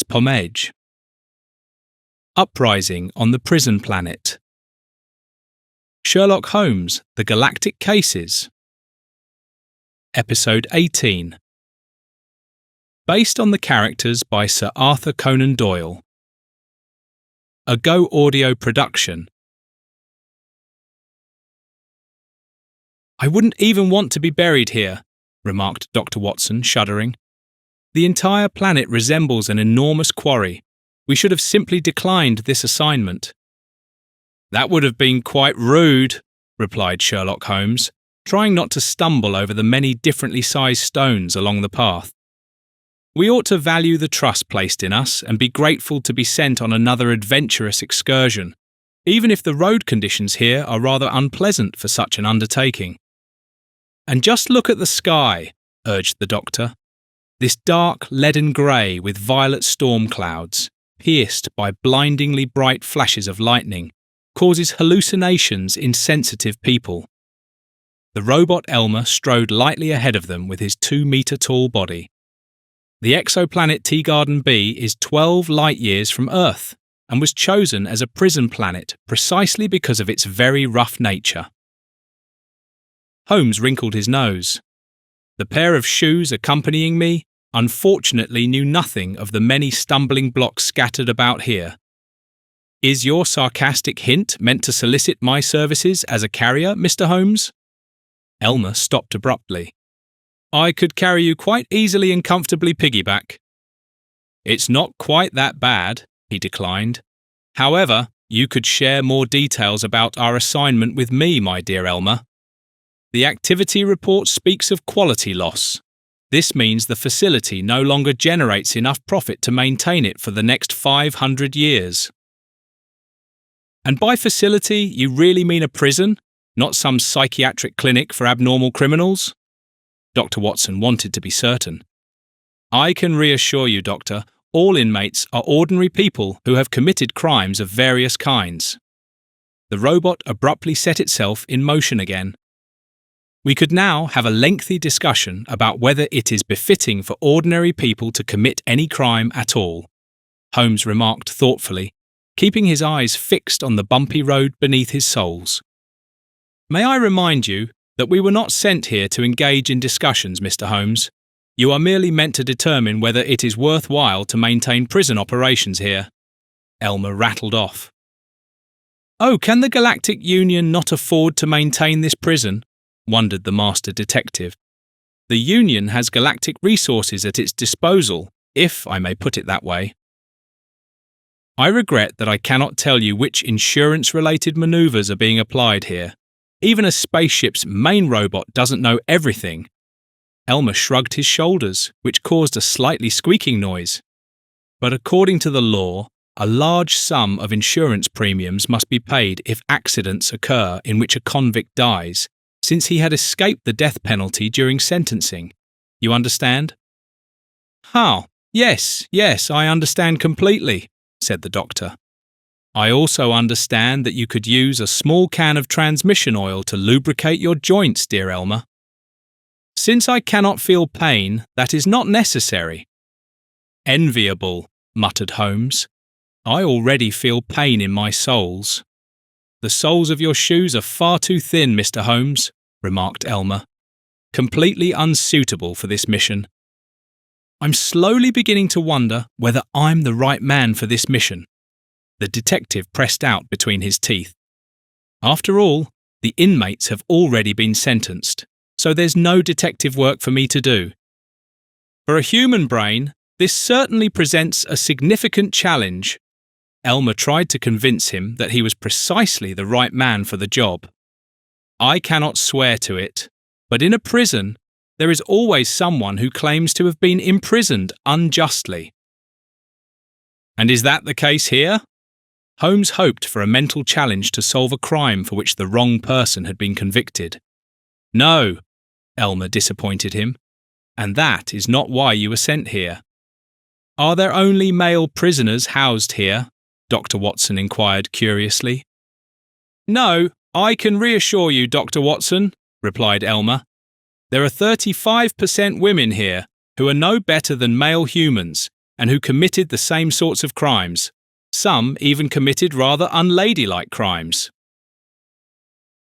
Pomej. Uprising on the prison planet. Sherlock Holmes, The Galactic Cases. Episode 18. Based on the characters by Sir Arthur Conan Doyle. A goaudio production. "I wouldn't even want to be buried here," remarked Dr. Watson, shuddering. "The entire planet resembles an enormous quarry. We should have simply declined this assignment." "That would have been quite rude," replied Sherlock Holmes, trying not to stumble over the many differently sized stones along the path. "We ought to value the trust placed in us and be grateful to be sent on another adventurous excursion, even if the road conditions here are rather unpleasant for such an undertaking." "And just look at the sky," urged the doctor. "This dark leaden grey with violet storm clouds, pierced by blindingly bright flashes of lightning, causes hallucinations in sensitive people." The robot Elmer strode lightly ahead of them with his 2-metre-tall body. The exoplanet Teegarden B is 12 light-years from Earth and was chosen as a prison planet precisely because of its very rough nature. Holmes wrinkled his nose. The pair of shoes accompanying me unfortunately knew nothing of the many stumbling blocks scattered about here. "Is your sarcastic hint meant to solicit my services as a carrier, Mr. Holmes?" Elmer stopped abruptly. "I could carry you quite easily and comfortably piggyback." "It's not quite that bad," he declined. "However, you could share more details about our assignment with me, my dear Elmer. The activity report speaks of quality loss. This means the facility no longer generates enough profit to maintain it for the next 500 years. "And by facility, you really mean a prison, not some psychiatric clinic for abnormal criminals?" Dr. Watson wanted to be certain. "I can reassure you, Doctor, all inmates are ordinary people who have committed crimes of various kinds." The robot abruptly set itself in motion again. "We could now have a lengthy discussion about whether it is befitting for ordinary people to commit any crime at all," Holmes remarked thoughtfully, keeping his eyes fixed on the bumpy road beneath his soles. "May I remind you that we were not sent here to engage in discussions, Mr. Holmes. You are merely meant to determine whether it is worthwhile to maintain prison operations here." Elmer rattled off. "Oh, can the Galactic Union not afford to maintain this prison?" wondered the master detective. "The Union has galactic resources at its disposal, if I may put it that way." "I regret that I cannot tell you which insurance-related maneuvers are being applied here. Even a spaceship's main robot doesn't know everything." Elmer shrugged his shoulders, which caused a slightly squeaking noise. "But according to the law, a large sum of insurance premiums must be paid if accidents occur in which a convict dies, since he had escaped the death penalty during sentencing. You understand?" "Oh, yes, I understand completely," said the doctor. "I also understand that you could use a small can of transmission oil to lubricate your joints, dear Elmer." "Since I cannot feel pain, that is not necessary." "Enviable," muttered Holmes. "I already feel pain in my soles." "The soles of your shoes are far too thin, Mr. Holmes," remarked Elmer. "Completely unsuitable for this mission." "I'm slowly beginning to wonder whether I'm the right man for this mission." The detective pressed out between his teeth. "After all, the inmates have already been sentenced, so there's no detective work for me to do. For a human brain, this certainly presents a significant challenge." Elmer tried to convince him that he was precisely the right man for the job. "I cannot swear to it, but in a prison, there is always someone who claims to have been imprisoned unjustly." "And is that the case here?" Holmes hoped for a mental challenge to solve a crime for which the wrong person had been convicted. "No," Elmer disappointed him, "and that is not why you were sent here." "Are there only male prisoners housed here?" Dr. Watson inquired curiously. "No, I can reassure you, Dr. Watson," replied Elmer. "There are 35% women here who are no better than male humans, and who committed the same sorts of crimes. Some even committed rather unladylike crimes.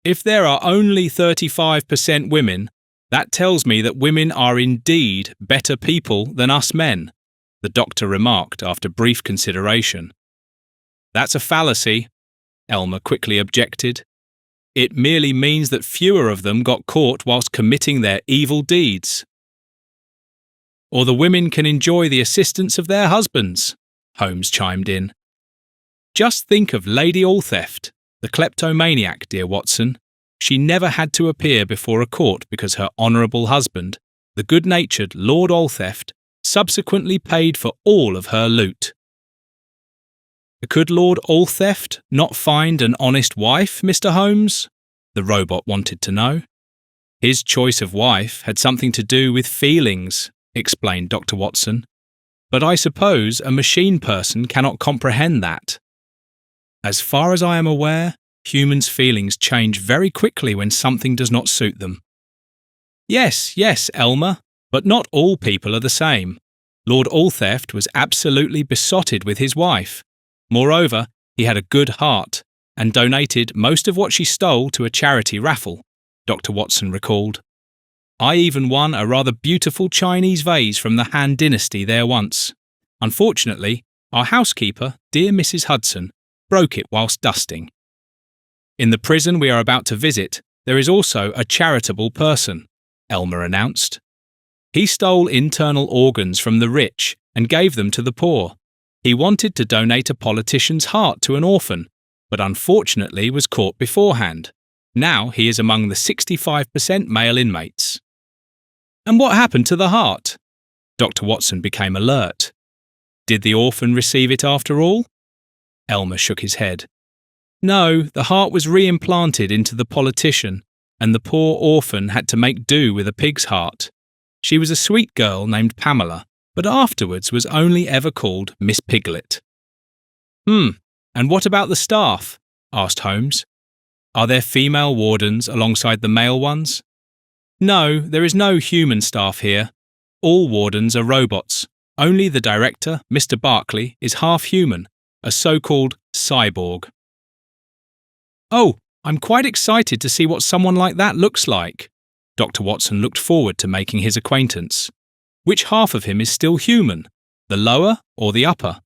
If there are only 35% women, that tells me that women are indeed better people than us men, the doctor remarked after brief consideration. That's a fallacy, Elmer quickly objected. It merely means that fewer of them got caught whilst committing their evil deeds. Or the women can enjoy the assistance of their husbands, Holmes chimed in. Just think of Lady Alltheft, the kleptomaniac, dear Watson. She never had to appear before a court because her honourable husband, the good-natured Lord Alltheft, subsequently paid for all of her loot. Could Lord Alltheft not find an honest wife, Mr. Holmes? The robot wanted to know. His choice of wife had something to do with feelings, explained Dr. Watson. But I suppose a machine person cannot comprehend that. As far as I am aware, humans' feelings change very quickly when something does not suit them. Yes, Elmer, but not all people are the same. Lord Alltheft was absolutely besotted with his wife. Moreover, he had a good heart and donated most of what she stole to a charity raffle, Dr. Watson recalled. I even won a rather beautiful Chinese vase from the Han dynasty there once. Unfortunately, our housekeeper, dear Mrs. Hudson, broke it whilst dusting. In the prison we are about to visit, there is also a charitable person, Elmer announced. He stole internal organs from the rich and gave them to the poor. He wanted to donate a politician's heart to an orphan, but unfortunately was caught beforehand. Now he is among the 65% male inmates. And what happened to the heart? Dr. Watson became alert. Did the orphan receive it after all? Elmer shook his head. No, the heart was reimplanted into the politician, and the poor orphan had to make do with a pig's heart. She was a sweet girl named Pamela, but afterwards was only ever called Miss Piglet. And what about the staff? Asked Holmes. Are there female wardens alongside the male ones? No, there is no human staff here. All wardens are robots. Only the director, Mr. Barclay, is half human, a so-called cyborg. Oh, I'm quite excited to see what someone like that looks like. Dr. Watson looked forward to making his acquaintance. Which half of him is still human, the lower or the upper?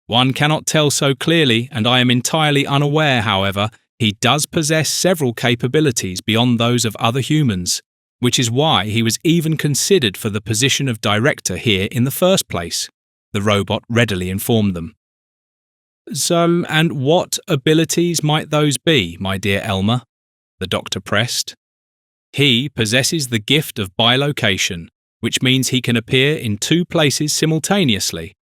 One cannot tell so clearly, and I am entirely unaware, however, he does possess several capabilities beyond those of other humans, which is why he was even considered for the position of director here in the first place, the robot readily informed them. And what abilities might those be, my dear Elmer? The doctor pressed. He possesses the gift of bilocation, which means he can appear in two places simultaneously.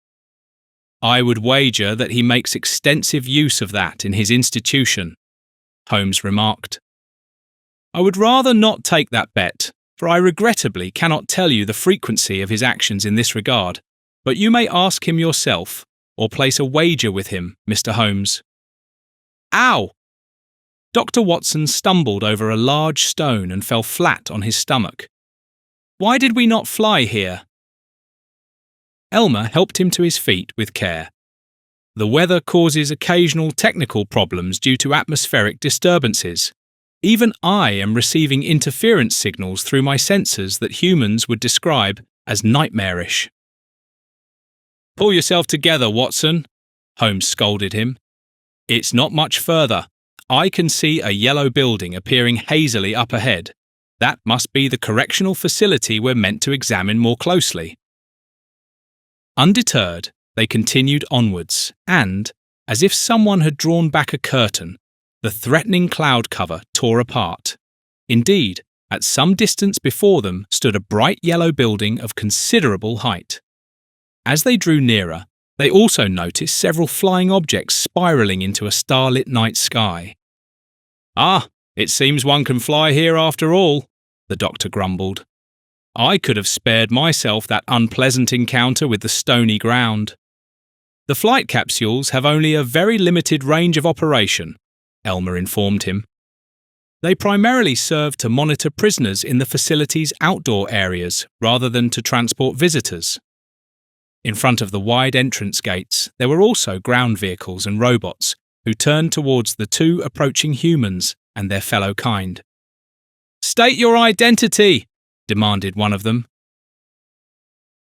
I would wager that he makes extensive use of that in his institution, Holmes remarked. I would rather not take that bet, for I regrettably cannot tell you the frequency of his actions in this regard, but you may ask him yourself, or place a wager with him, Mr. Holmes. Ow! Dr. Watson stumbled over a large stone and fell flat on his stomach. Why did we not fly here? Elmer helped him to his feet with care. The weather causes occasional technical problems due to atmospheric disturbances. Even I am receiving interference signals through my sensors that humans would describe as nightmarish. Pull yourself together, Watson, Holmes scolded him. It's not much further. I can see a yellow building appearing hazily up ahead. That must be the correctional facility we're meant to examine more closely. Undeterred, they continued onwards, and, as if someone had drawn back a curtain, the threatening cloud cover tore apart. Indeed, at some distance before them stood a bright yellow building of considerable height. As they drew nearer, they also noticed several flying objects spiralling into a starlit night sky. Ah, it seems one can fly here after all, the doctor grumbled. I could have spared myself that unpleasant encounter with the stony ground. The flight capsules have only a very limited range of operation, Elmer informed him. They primarily serve to monitor prisoners in the facility's outdoor areas rather than to transport visitors. In front of the wide entrance gates, there were also ground vehicles and robots who turned towards the two approaching humans and their fellow kind. "State your identity!" demanded one of them.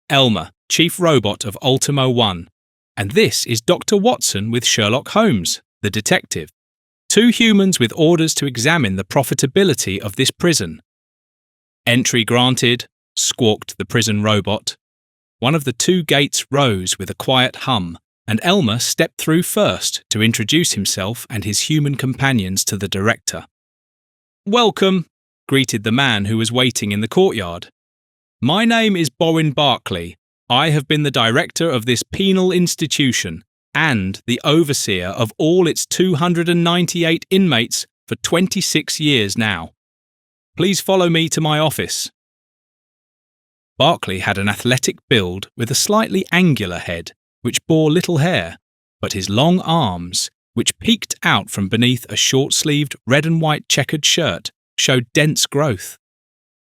"Elmer, chief robot of Ultimo 1, and this is Dr. Watson with Sherlock Holmes, the detective. Two humans with orders to examine the profitability of this prison." "Entry granted," squawked the prison robot. One of the two gates rose with a quiet hum, and Elmer stepped through first to introduce himself and his human companions to the director. "Welcome," greeted the man who was waiting in the courtyard. "My name is Bowen Barclay. I have been the director of this penal institution and the overseer of all its 298 inmates for 26 years now. Please follow me to my office." Barclay had an athletic build with a slightly angular head, which bore little hair, but his long arms, which peeked out from beneath a short-sleeved red and white checkered shirt, showed dense growth.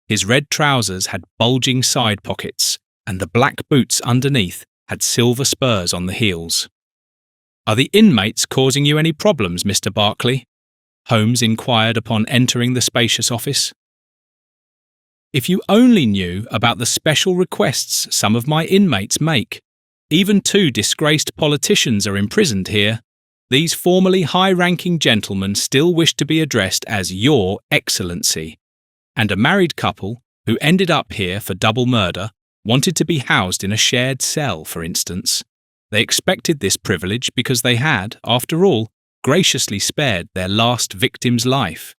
His red trousers had bulging side pockets, and the black boots underneath had silver spurs on the heels. "Are the inmates causing you any problems, Mr. Barclay?" Holmes inquired upon entering the spacious office. "If you only knew about the special requests some of my inmates make. Even two disgraced politicians are imprisoned here. These formerly high-ranking gentlemen still wish to be addressed as Your Excellency. And a married couple, who ended up here for double murder, wanted to be housed in a shared cell, for instance. They expected this privilege because they had, after all, graciously spared their last victim's life."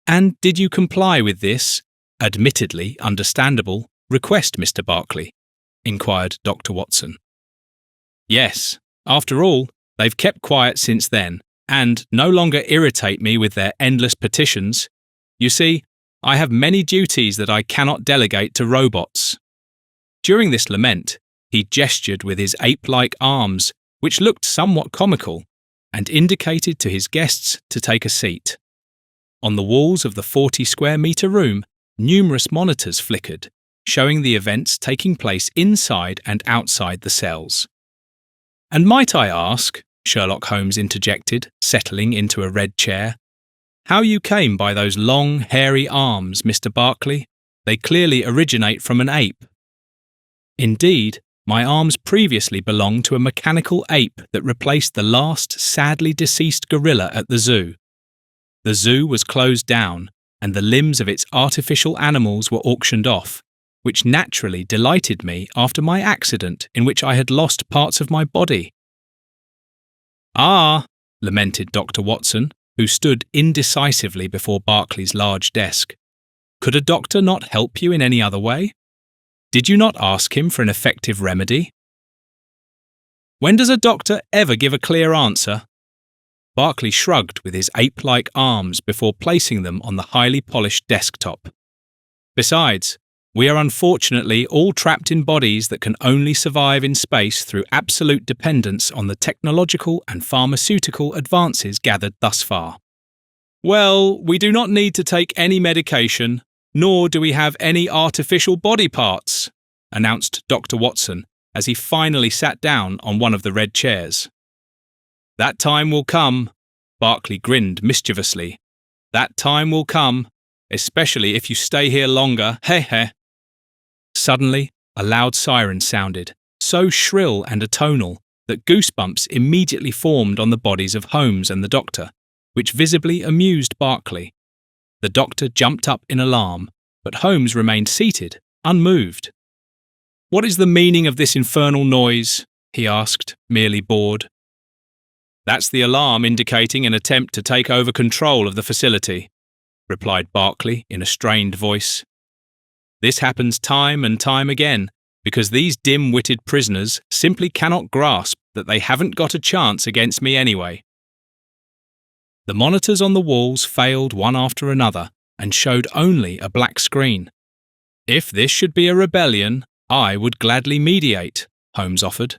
"And did you comply with this, admittedly understandable, request, Mr. Barclay?" inquired Dr. Watson. "Yes. After all, they've kept quiet since then, and no longer irritate me with their endless petitions. You see, I have many duties that I cannot delegate to robots." During this lament, he gestured with his ape-like arms, which looked somewhat comical, and indicated to his guests to take a seat. On the walls of the 40-square-metre room, numerous monitors flickered, showing the events taking place inside and outside the cells. "And might I ask," Sherlock Holmes interjected, settling into a red chair, "how you came by those long, hairy arms, Mr. Barclay? They clearly originate from an ape." "Indeed, my arms previously belonged to a mechanical ape that replaced the last sadly deceased gorilla at the zoo. The zoo was closed down, and the limbs of its artificial animals were auctioned off, which naturally delighted me after my accident in which I had lost parts of my body." "Ah," lamented Dr. Watson, who stood indecisively before Barclay's large desk. "Could a doctor not help you in any other way? Did you not ask him for an effective remedy?" "When does a doctor ever give a clear answer?" Barclay shrugged with his ape-like arms before placing them on the highly polished desktop. "Besides, we are unfortunately all trapped in bodies that can only survive in space through absolute dependence on the technological and pharmaceutical advances gathered thus far." "Well, we do not need to take any medication, nor do we have any artificial body parts," announced Dr. Watson as he finally sat down on one of the red chairs. "That time will come," Barclay grinned mischievously. "That time will come, especially if you stay here longer, heh heh." Suddenly, a loud siren sounded, so shrill and atonal that goosebumps immediately formed on the bodies of Holmes and the doctor, which visibly amused Barclay. The doctor jumped up in alarm, but Holmes remained seated, unmoved. "What is the meaning of this infernal noise?" he asked, merely bored. "That's the alarm indicating an attempt to take over control of the facility," replied Barclay in a strained voice. "This happens time and time again, because these dim-witted prisoners simply cannot grasp that they haven't got a chance against me anyway." The monitors on the walls failed one after another and showed only a black screen. "If this should be a rebellion, I would gladly mediate," Holmes offered.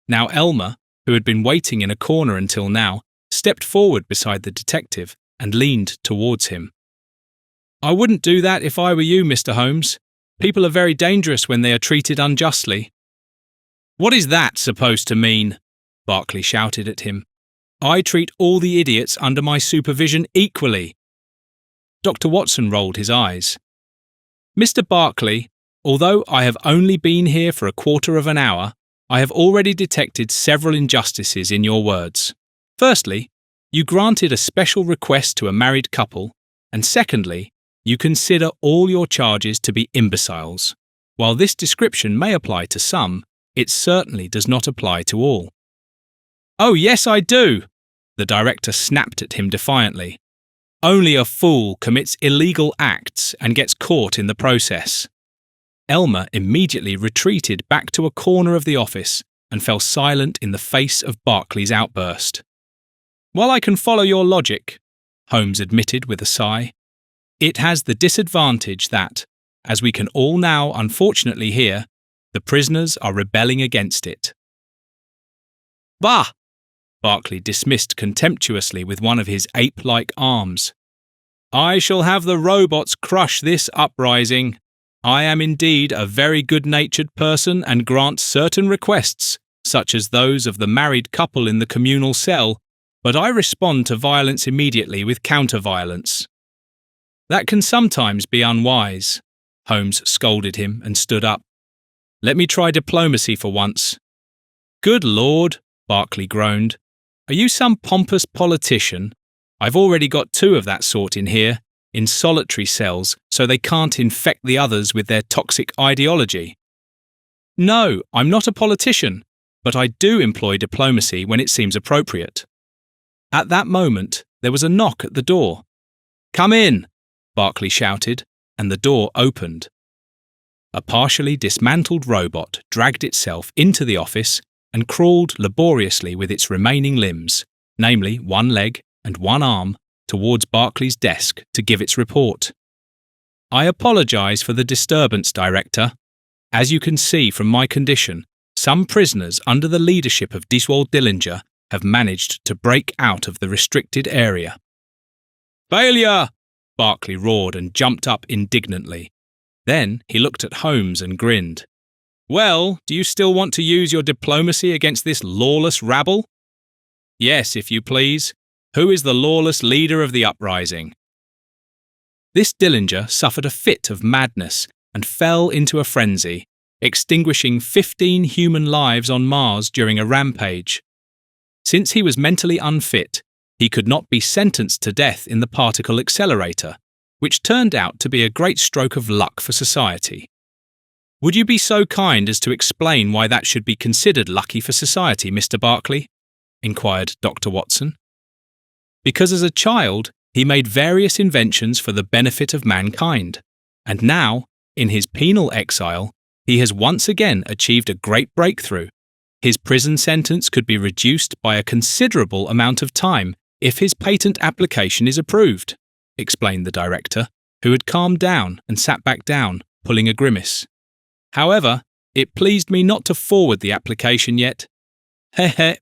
Now Elmer, who had been waiting in a corner until now, stepped forward beside the detective and leaned towards him. "I wouldn't do that if I were you, Mr. Holmes. People are very dangerous when they are treated unjustly. What is that supposed to mean? Barclay shouted at him. I treat all the idiots under my supervision equally. Dr. Watson rolled his eyes. Mr. Barclay, although I have only been here for a quarter of an hour, I have already detected several injustices in your words. Firstly, you granted a special request to a married couple, and secondly, you consider all your charges to be imbeciles. While this description may apply to some, it certainly does not apply to all. Oh, yes, I do, the director snapped at him defiantly. Only a fool commits illegal acts and gets caught in the process. Elmer immediately retreated back to a corner of the office and fell silent in the face of Barclay's outburst. While I can follow your logic, Holmes admitted with a sigh, it has the disadvantage that, as we can all now unfortunately hear, the prisoners are rebelling against it. Bah! Barclay dismissed contemptuously with one of his ape-like arms. I shall have the robots crush this uprising. I am indeed a very good-natured person and grant certain requests, such as those of the married couple in the communal cell, but I respond to violence immediately with counter-violence. That can sometimes be unwise, Holmes scolded him and stood up. Let me try diplomacy for once. Good Lord, Barclay groaned. Are you some pompous politician? I've already got 2 of that sort in here, in solitary cells, so they can't infect the others with their toxic ideology. No, I'm not a politician, but I do employ diplomacy when it seems appropriate. At that moment, there was a knock at the door. Come in, Barclay shouted, and the door opened. A partially dismantled robot dragged itself into the office and crawled laboriously with its remaining limbs, namely 1 leg and 1 arm, towards Barclay's desk to give its report. I apologise for the disturbance, Director. As you can see from my condition, some prisoners under the leadership of Diswald Dillinger have managed to break out of the restricted area. Failure! Barclay roared and jumped up indignantly. Then he looked at Holmes and grinned. Well, do you still want to use your diplomacy against this lawless rabble? Yes, if you please. Who is the lawless leader of the uprising? This Dillinger suffered a fit of madness and fell into a frenzy, extinguishing 15 human lives on Mars during a rampage. Since he was mentally unfit, he could not be sentenced to death in the particle accelerator, which turned out to be a great stroke of luck for society. Would you be so kind as to explain why that should be considered lucky for society, Mr. Barclay? Inquired Dr. Watson. Because as a child, he made various inventions for the benefit of mankind, and now, in his penal exile, he has once again achieved a great breakthrough. His prison sentence could be reduced by a considerable amount of time if his patent application is approved, explained the director, who had calmed down and sat back down, pulling a grimace. However, it pleased me not to forward the application yet. Heh.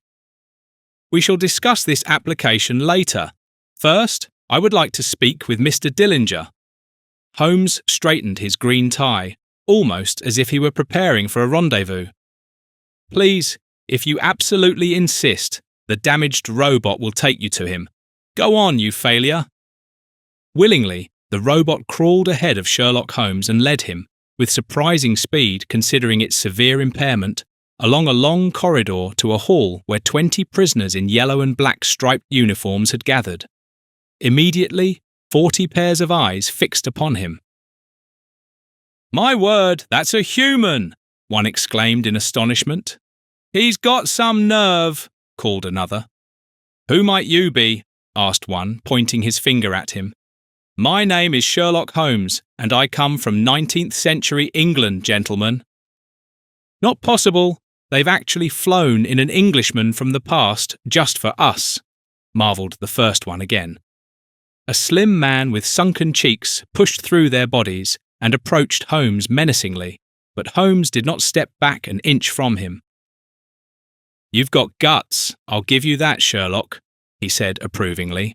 We shall discuss this application later. First, I would like to speak with Mr. Dillinger. Holmes straightened his green tie, almost as if he were preparing for a rendezvous. Please, if you absolutely insist, the damaged robot will take you to him. Go on, you failure. Willingly, the robot crawled ahead of Sherlock Holmes and led him, with surprising speed considering its severe impairment, along a long corridor to a hall where 20 prisoners in yellow and black striped uniforms had gathered. Immediately, 40 pairs of eyes fixed upon him. My word, that's a human! One exclaimed in astonishment. He's got some nerve, called another. Who might you be? Asked one, pointing his finger at him. My name is Sherlock Holmes, and I come from 19th century England, gentlemen. Not possible. They've actually flown in an Englishman from the past just for us, marvelled the first one again. A slim man with sunken cheeks pushed through their bodies and approached Holmes menacingly, but Holmes did not step back an inch from him. You've got guts, I'll give you that, Sherlock, he said approvingly.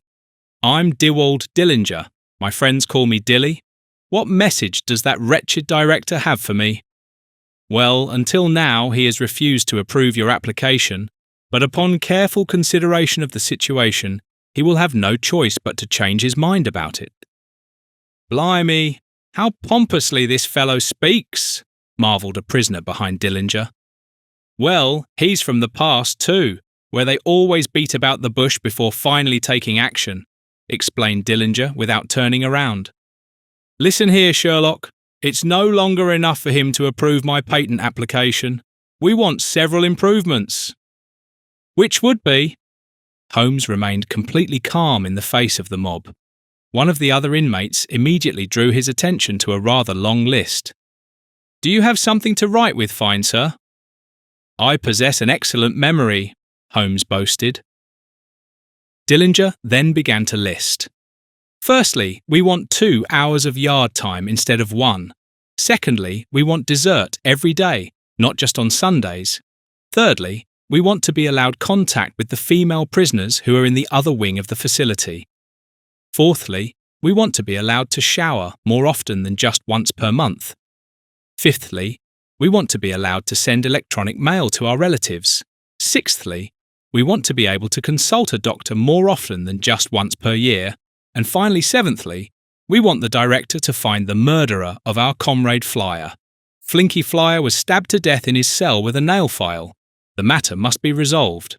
I'm Diswald Dillinger. My friends call me Dilly. What message does that wretched director have for me? Well, until now he has refused to approve your application, but upon careful consideration of the situation, he will have no choice but to change his mind about it." "Blimey, how pompously this fellow speaks," marvelled a prisoner behind Dillinger. "Well, he's from the past too, where they always beat about the bush before finally taking action," explained Dillinger without turning around. "Listen here, Sherlock. It's no longer enough for him to approve my patent application. We want several improvements." "Which would be?" Holmes remained completely calm in the face of the mob. One of the other inmates immediately drew his attention to a rather long list. "Do you have something to write with, fine sir?" "I possess an excellent memory," Holmes boasted. Dillinger then began to list. "Firstly, we want 2 hours of yard time instead of 1. Secondly, we want dessert every day, not just on Sundays. Thirdly, we want to be allowed contact with the female prisoners who are in the other wing of the facility. Fourthly, we want to be allowed to shower more often than just once per month. Fifthly, we want to be allowed to send electronic mail to our relatives. Sixthly, we want to be able to consult a doctor more often than just once per year. And finally, seventhly, we want the director to find the murderer of our comrade Flyer. Flinky Flyer was stabbed to death in his cell with a nail file. The matter must be resolved."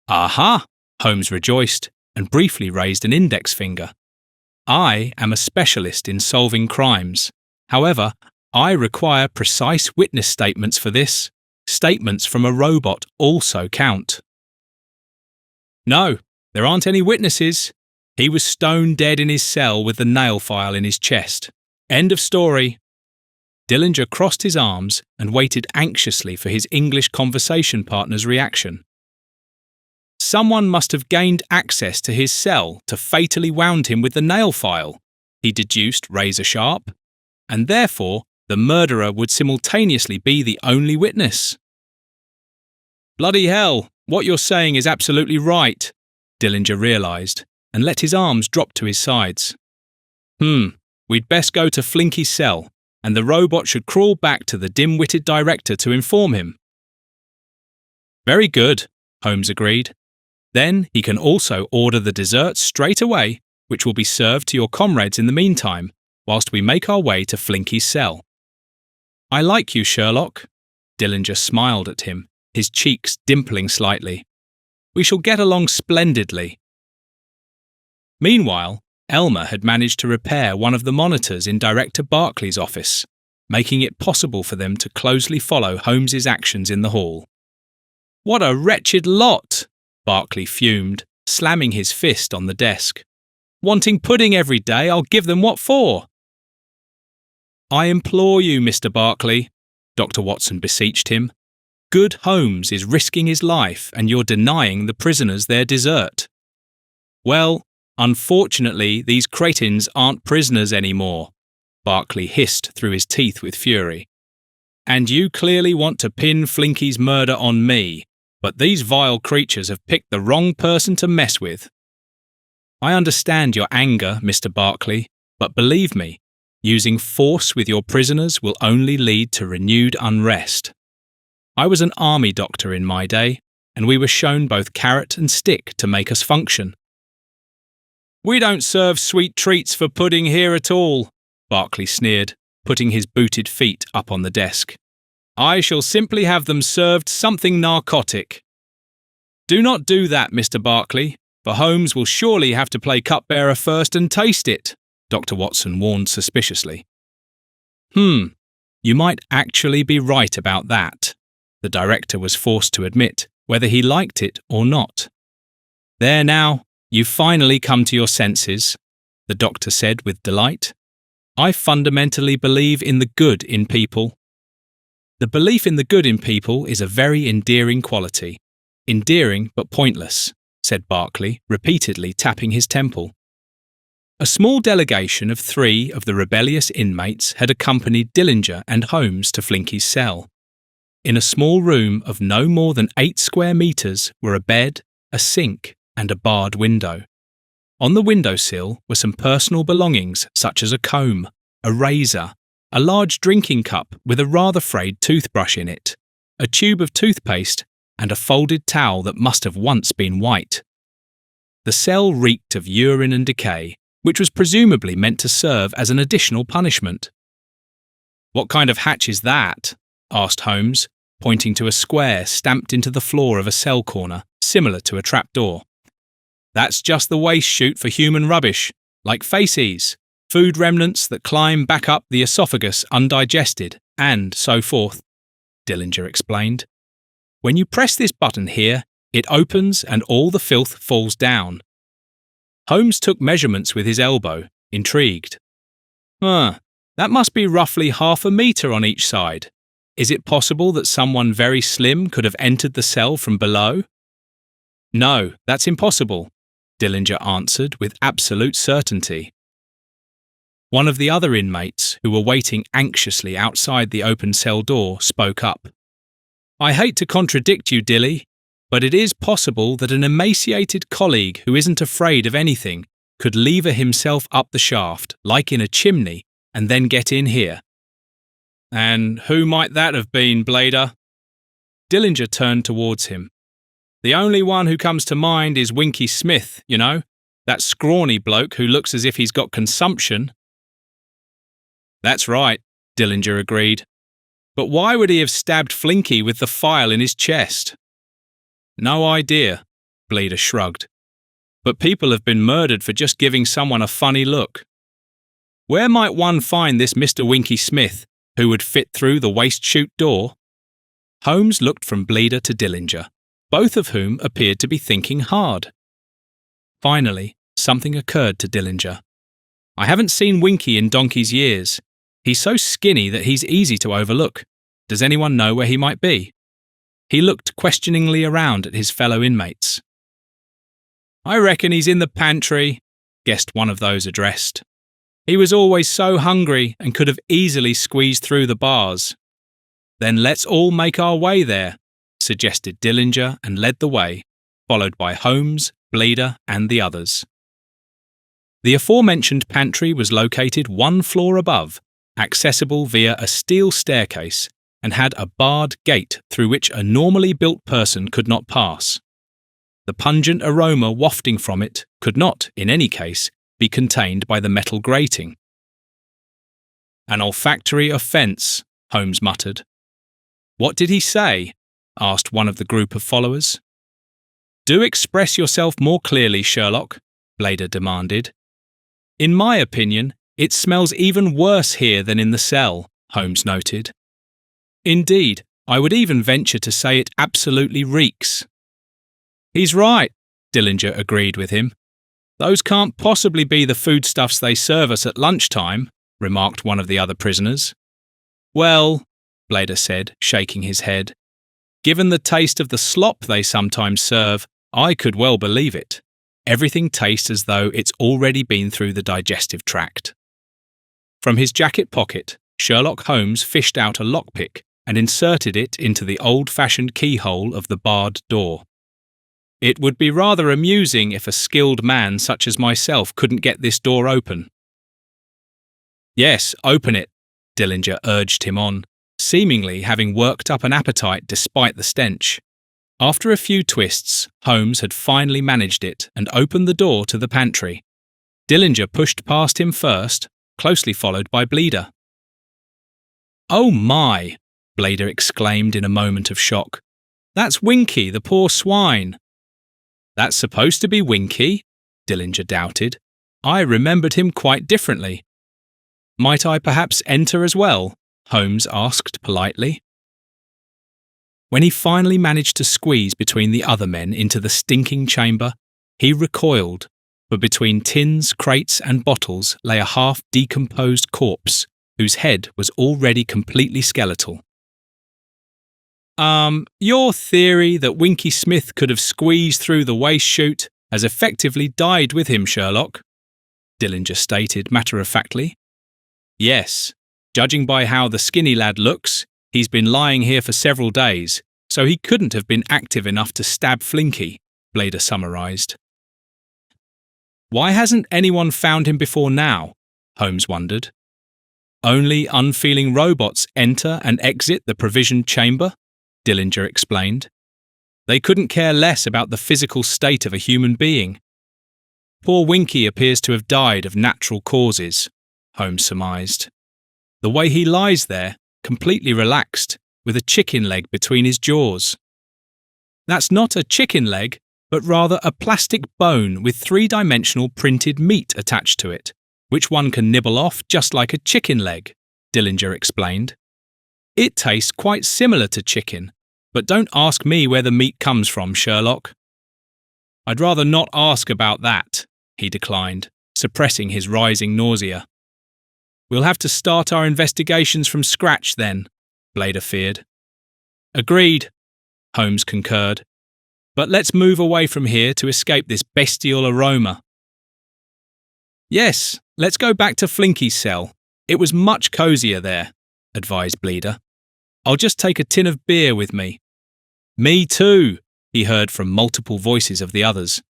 "Aha!" Holmes rejoiced and briefly raised an index finger. "I am a specialist in solving crimes. However, I require precise witness statements for this. Statements from a robot also count." "No, there aren't any witnesses. He was stone dead in his cell with the nail file in his chest. End of story." Dillinger crossed his arms and waited anxiously for his English conversation partner's reaction. "Someone must have gained access to his cell to fatally wound him with the nail file," he deduced razor sharp, "and therefore the murderer would simultaneously be the only witness." "Bloody hell, what you're saying is absolutely right," Dillinger realised, and let his arms drop to his sides. We'd best go to Flinky's cell, and the robot should crawl back to the dim-witted director to inform him." "Very good," Holmes agreed. "Then he can also order the dessert straight away, which will be served to your comrades in the meantime, whilst we make our way to Flinky's cell." "I like you, Sherlock." Dillinger smiled at him, his cheeks dimpling slightly. "We shall get along splendidly." Meanwhile, Elmer had managed to repair one of the monitors in Director Barclay's office, making it possible for them to closely follow Holmes's actions in the hall. "What a wretched lot!" Barclay fumed, slamming his fist on the desk. "Wanting pudding every day, I'll give them what for." "I implore you, Mr. Barclay," Dr. Watson beseeched him. "Good Holmes is risking his life and you're denying the prisoners their dessert." "Well, unfortunately, these cretins aren't prisoners anymore," Barclay hissed through his teeth with fury. "And you clearly want to pin Flinky's murder on me, but these vile creatures have picked the wrong person to mess with." "I understand your anger, Mr. Barclay, but believe me, using force with your prisoners will only lead to renewed unrest. I was an army doctor in my day, and we were shown both carrot and stick to make us function." "We don't serve sweet treats for pudding here at all," Barclay sneered, putting his booted feet up on the desk. "I shall simply have them served something narcotic." "Do not do that, Mr. Barclay, for Holmes will surely have to play cupbearer first and taste it," Dr. Watson warned suspiciously. You might actually be right about that," the director was forced to admit, whether he liked it or not. "There now, you've finally come to your senses," the doctor said with delight. "I fundamentally believe in the good in people." "The belief in the good in people is a very endearing quality. Endearing but pointless," said Barclay, repeatedly tapping his temple. A small delegation of 3 of the rebellious inmates had accompanied Dillinger and Holmes to Flinky's cell. In a small room of no more than 8 square metres were a bed, a sink, and a barred window. On the windowsill were some personal belongings such as a comb, a razor, a large drinking cup with a rather frayed toothbrush in it, a tube of toothpaste, and a folded towel that must have once been white. The cell reeked of urine and decay, which was presumably meant to serve as an additional punishment. "What kind of hatch is that?" asked Holmes, pointing to a square stamped into the floor of a cell corner, similar to a trapdoor. "That's just the waste chute for human rubbish, like faeces, food remnants that climb back up the esophagus undigested, and so forth," Dillinger explained. "When you press this button here, it opens and all the filth falls down." Holmes took measurements with his elbow, intrigued. That must be roughly 1/2 metre on each side. Is it possible that someone very slim could have entered the cell from below?" "No, that's impossible," Dillinger answered with absolute certainty. One of the other inmates, who were waiting anxiously outside the open cell door, spoke up. "I hate to contradict you, Dilly, but it is possible that an emaciated colleague who isn't afraid of anything could lever himself up the shaft, like in a chimney, and then get in here." "And who might that have been, Blader?" Dillinger turned towards him. "The only one who comes to mind is Winky Smith, you know, that scrawny bloke who looks as if he's got consumption." "That's right," Dillinger agreed. "But why would he have stabbed Flinky with the file in his chest?" "No idea," Blader shrugged. "But people have been murdered for just giving someone a funny look. Where might one find this Mr. Winky Smith, who would fit through the waste chute door?" Holmes looked from Blader to Dillinger, both of whom appeared to be thinking hard. Finally, something occurred to Dillinger. "I haven't seen Winky in donkey's years. He's so skinny that he's easy to overlook. Does anyone know where he might be?" He looked questioningly around at his fellow inmates. "I reckon he's in the pantry," guessed one of those addressed. "He was always so hungry and could have easily squeezed through the bars." "Then let's all make our way there," suggested Dillinger and led the way, followed by Holmes, Blader, and the others. The aforementioned pantry was located 1 floor above, accessible via a steel staircase, and had a barred gate through which a normally built person could not pass. The pungent aroma wafting from it could not, in any case, be contained by the metal grating. "An olfactory offence," Holmes muttered. "What did he say?" asked one of the group of followers. "Do express yourself more clearly, Sherlock," Blader demanded. "In my opinion, it smells even worse here than in the cell," Holmes noted. "Indeed, I would even venture to say it absolutely reeks." "He's right," Dillinger agreed with him. "Those can't possibly be the foodstuffs they serve us at lunchtime," remarked one of the other prisoners. "Well," Blader said, shaking his head, "given the taste of the slop they sometimes serve, I could well believe it. Everything tastes as though it's already been through the digestive tract." From his jacket pocket, Sherlock Holmes fished out a lockpick and inserted it into the old-fashioned keyhole of the barred door. "It would be rather amusing if a skilled man such as myself couldn't get this door open." "Yes, open it," Dillinger urged him on, seemingly having worked up an appetite despite the stench. After a few twists, Holmes had finally managed it and opened the door to the pantry. Dillinger pushed past him first, closely followed by Blader. "Oh my!" Blader exclaimed in a moment of shock. "That's Winky, the poor swine." "That's supposed to be Winky?" Dillinger doubted. "I remembered him quite differently." "Might I perhaps enter as well?" Holmes asked politely. When he finally managed to squeeze between the other men into the stinking chamber, he recoiled, for between tins, crates and bottles lay a half-decomposed corpse, whose head was already completely skeletal. Your theory that Winky Smith could have squeezed through the waste chute has effectively died with him, Sherlock," Dillinger stated matter-of-factly. "Yes, judging by how the skinny lad looks, he's been lying here for several days, so he couldn't have been active enough to stab Flinky," Blader summarised. "Why hasn't anyone found him before now?" Holmes wondered. Only unfeeling robots enter and exit the provisioned chamber, Dillinger explained. They couldn't care less about the physical state of a human being. Poor Winky appears to have died of natural causes, Holmes surmised. The way he lies there, completely relaxed, with a chicken leg between his jaws. That's not a chicken leg, but rather a plastic bone with three-dimensional printed meat attached to it, which one can nibble off just like a chicken leg, Dillinger explained. It tastes quite similar to chicken, but don't ask me where the meat comes from, Sherlock. I'd rather not ask about that, he declined, suppressing his rising nausea. We'll have to start our investigations from scratch then, Blader feared. Agreed, Holmes concurred. But let's move away from here to escape this bestial aroma. Yes, let's go back to Flinky's cell. It was much cosier there, advised Bleeder. I'll just take a tin of beer with me. Me too, he heard from multiple voices of the others.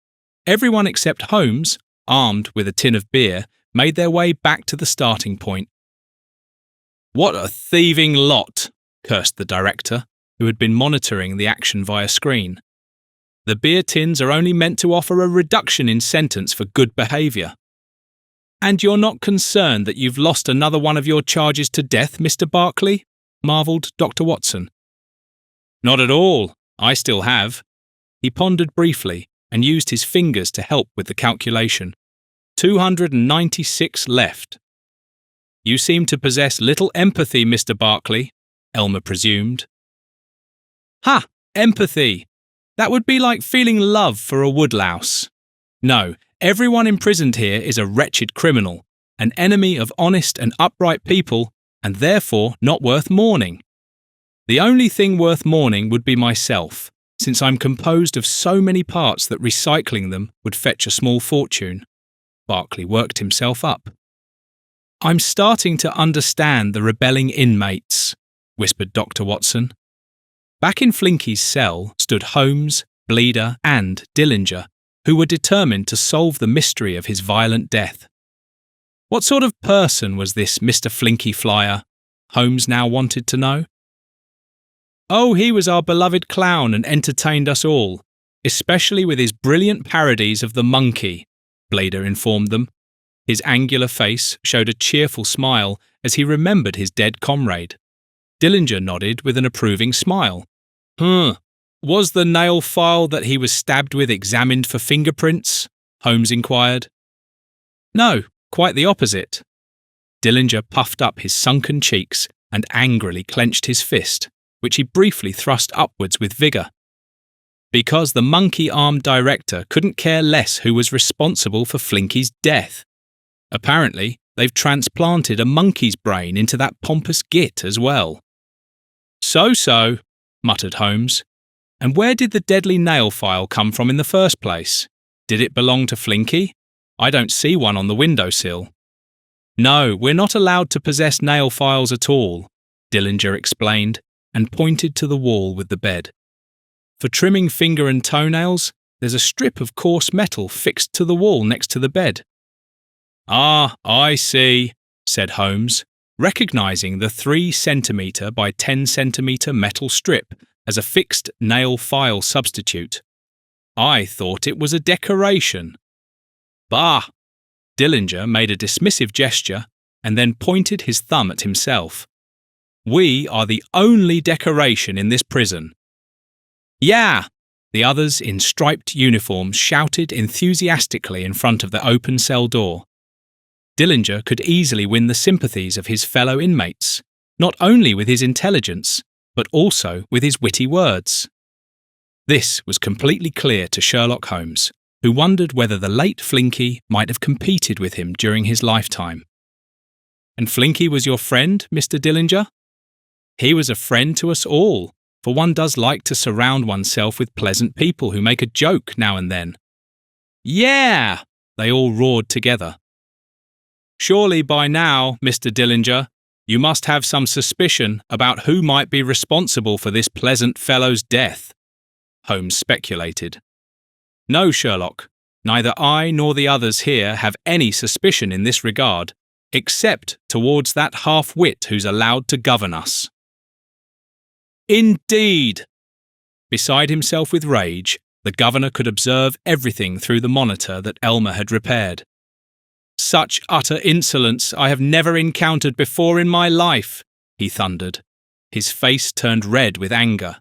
Everyone except Holmes, armed with a tin of beer, made their way back to the starting point. What a thieving lot, cursed the director, who had been monitoring the action via screen. The beer tins are only meant to offer a reduction in sentence for good behaviour. And you're not concerned that you've lost another one of your charges to death, Mr. Barclay? Marvelled Dr. Watson. Not at all. I still have. He pondered briefly and used his fingers to help with the calculation. 296 left. You seem to possess little empathy, Mr. Barclay, Elmer presumed. Ha! Empathy! That would be like feeling love for a woodlouse. No, everyone imprisoned here is a wretched criminal, an enemy of honest and upright people, and therefore not worth mourning. The only thing worth mourning would be myself, since I'm composed of so many parts that recycling them would fetch a small fortune. Barclay worked himself up. I'm starting to understand the rebelling inmates, whispered Dr. Watson. Back in Flinky's cell stood Holmes, Bleeder, and Dillinger, who were determined to solve the mystery of his violent death. What sort of person was this Mr. Flinky Flyer? Holmes now wanted to know. Oh, he was our beloved clown and entertained us all, especially with his brilliant parodies of the monkey, Bleeder informed them. His angular face showed a cheerful smile as he remembered his dead comrade. Dillinger nodded with an approving smile. Was the nail file that he was stabbed with examined for fingerprints? Holmes inquired. No, quite the opposite. Dillinger puffed up his sunken cheeks and angrily clenched his fist, which he briefly thrust upwards with vigour. Because the monkey-armed director couldn't care less who was responsible for Flinky's death. Apparently, they've transplanted a monkey's brain into that pompous git as well. So, muttered Holmes. And where did the deadly nail file come from in the first place? Did it belong to Flinky? I don't see one on the windowsill. No, we're not allowed to possess nail files at all, Dillinger explained, and pointed to the wall with the bed. For trimming finger and toenails, there's a strip of coarse metal fixed to the wall next to the bed. Ah, I see, said Holmes, recognising the 3 centimetre by 10 centimetre metal strip as a fixed nail file substitute. I thought it was a decoration. Bah! Dillinger made a dismissive gesture and then pointed his thumb at himself. We are the only decoration in this prison. Yeah! The others in striped uniforms shouted enthusiastically in front of the open cell door. Dillinger could easily win the sympathies of his fellow inmates, not only with his intelligence, but also with his witty words. This was completely clear to Sherlock Holmes, who wondered whether the late Flinky might have competed with him during his lifetime. And Flinky was your friend, Mr. Dillinger? He was a friend to us all, for one does like to surround oneself with pleasant people who make a joke now and then. Yeah! They all roared together. Surely by now, Mr. Dillinger, you must have some suspicion about who might be responsible for this pleasant fellow's death, Holmes speculated. No, Sherlock, neither I nor the others here have any suspicion in this regard, except towards that half-wit who's allowed to govern us." "Indeed!" Beside himself with rage, the governor could observe everything through the monitor that Elmer had repaired. "Such utter insolence I have never encountered before in my life," he thundered. His face turned red with anger.